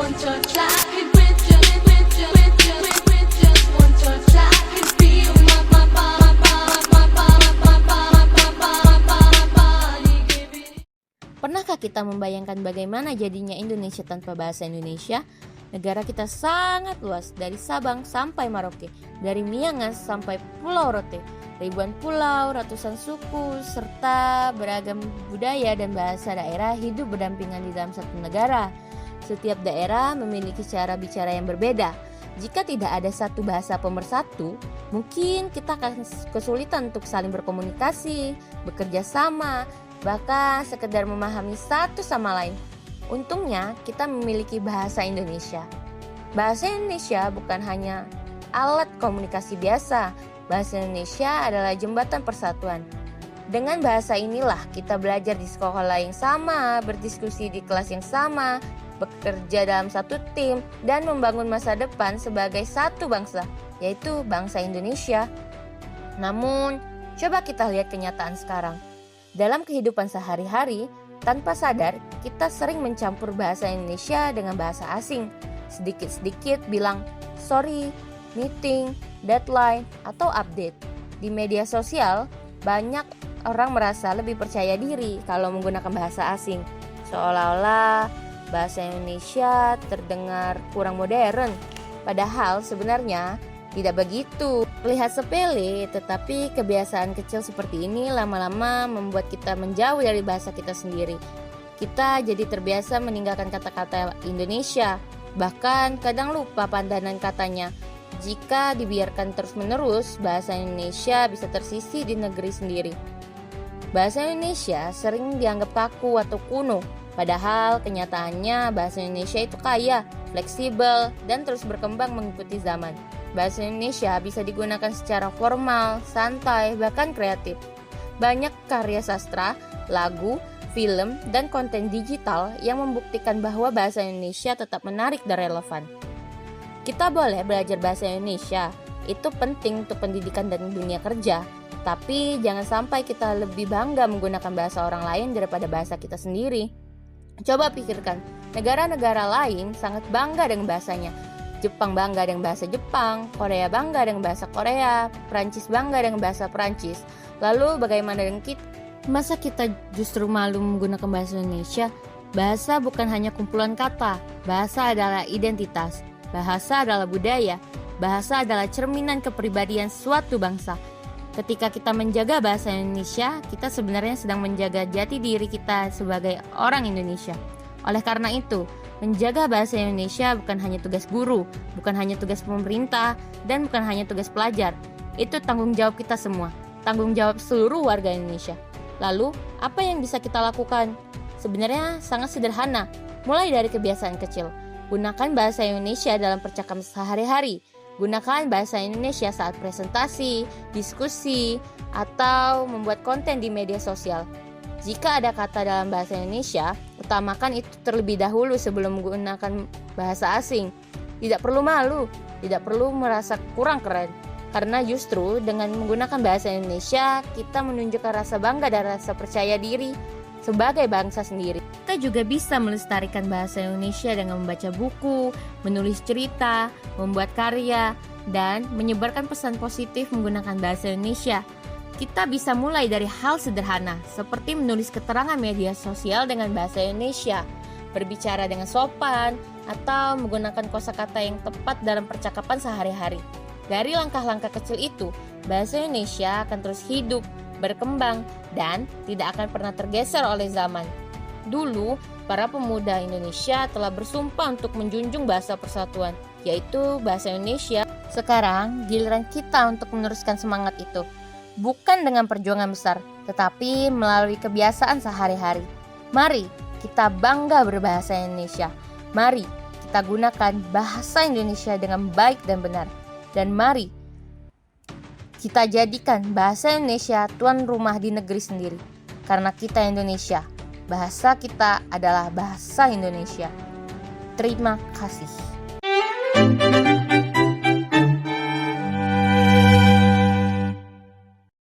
one touch, I can with you, with just one touch, I can feel my body giving. Pernahkah kita membayangkan bagaimana jadinya Indonesia tanpa bahasa Indonesia? Negara kita sangat luas, dari Sabang sampai Merauke, dari Miangas sampai Pulau Rote. Ribuan pulau, ratusan suku, serta beragam budaya dan bahasa daerah hidup berdampingan di dalam satu negara. Setiap daerah memiliki cara bicara yang berbeda. Jika tidak ada satu bahasa pemersatu, mungkin kita akan kesulitan untuk saling berkomunikasi, bekerja sama, bahkan sekedar memahami satu sama lain. Untungnya kita memiliki bahasa Indonesia. Bahasa Indonesia bukan hanya alat komunikasi biasa. Bahasa Indonesia adalah jembatan persatuan. Dengan bahasa inilah kita belajar di sekolah yang sama, berdiskusi di kelas yang sama, bekerja dalam satu tim, dan membangun masa depan sebagai satu bangsa, yaitu bangsa Indonesia. Namun, coba kita lihat kenyataan sekarang. Dalam kehidupan sehari-hari, tanpa sadar, kita sering mencampur bahasa Indonesia dengan bahasa asing. Sedikit-sedikit bilang, sorry, meeting, deadline, atau update. Di media sosial, banyak orang merasa lebih percaya diri kalau menggunakan bahasa asing. Seolah-olah bahasa Indonesia terdengar kurang modern. Padahal sebenarnya tidak begitu. Terlihat sepele, tetapi kebiasaan kecil seperti ini lama-lama membuat kita menjauh dari bahasa kita sendiri. Kita jadi terbiasa meninggalkan kata-kata Indonesia, bahkan kadang lupa padanan katanya. Jika dibiarkan terus-menerus, bahasa Indonesia bisa tersisih di negeri sendiri. Bahasa Indonesia sering dianggap kaku atau kuno, padahal kenyataannya bahasa Indonesia itu kaya, fleksibel, dan terus berkembang mengikuti zaman. Bahasa Indonesia bisa digunakan secara formal, santai, bahkan kreatif. Banyak karya sastra, lagu, film, dan konten digital yang membuktikan bahwa bahasa Indonesia tetap menarik dan relevan. Kita boleh belajar bahasa Indonesia, itu penting untuk pendidikan dan dunia kerja. Tapi jangan sampai kita lebih bangga menggunakan bahasa orang lain daripada bahasa kita sendiri. Coba pikirkan, negara-negara lain sangat bangga dengan bahasanya. Jepang bangga dengan bahasa Jepang, Korea bangga dengan bahasa Korea, Prancis bangga dengan bahasa Prancis. Lalu bagaimana dengan kita? Masa kita justru malu menggunakan bahasa Indonesia? Bahasa bukan hanya kumpulan kata, bahasa adalah identitas, bahasa adalah budaya, bahasa adalah cerminan kepribadian suatu bangsa. Ketika kita menjaga bahasa Indonesia, kita sebenarnya sedang menjaga jati diri kita sebagai orang Indonesia. Oleh karena itu, menjaga bahasa Indonesia bukan hanya tugas guru, bukan hanya tugas pemerintah, dan bukan hanya tugas pelajar. Itu tanggung jawab kita semua, tanggung jawab seluruh warga Indonesia. Lalu, apa yang bisa kita lakukan? Sebenarnya sangat sederhana, mulai dari kebiasaan kecil. Gunakan bahasa Indonesia dalam percakapan sehari-hari. Gunakan bahasa Indonesia saat presentasi, diskusi, atau membuat konten di media sosial. Jika ada kata dalam bahasa Indonesia, utamakan itu terlebih dahulu sebelum menggunakan bahasa asing. Tidak perlu malu, tidak perlu merasa kurang keren. Karena justru dengan menggunakan bahasa Indonesia, kita menunjukkan rasa bangga dan rasa percaya diri sebagai bangsa sendiri. Kita juga bisa melestarikan bahasa Indonesia dengan membaca buku, menulis cerita, membuat karya, dan menyebarkan pesan positif menggunakan bahasa Indonesia. Kita bisa mulai dari hal sederhana, seperti menulis keterangan media sosial dengan bahasa Indonesia, berbicara dengan sopan, atau menggunakan kosakata yang tepat dalam percakapan sehari-hari. Dari langkah-langkah kecil itu, bahasa Indonesia akan terus hidup, berkembang, dan tidak akan pernah tergeser oleh zaman. Dulu, para pemuda Indonesia telah bersumpah untuk menjunjung bahasa persatuan, yaitu bahasa Indonesia. Sekarang, giliran kita untuk meneruskan semangat itu. Bukan dengan perjuangan besar, tetapi melalui kebiasaan sehari-hari. Mari kita bangga berbahasa Indonesia. Mari kita gunakan bahasa Indonesia dengan baik dan benar. Dan mari kita jadikan bahasa Indonesia tuan rumah di negeri sendiri. Karena kita Indonesia, bahasa kita adalah bahasa Indonesia. Terima kasih.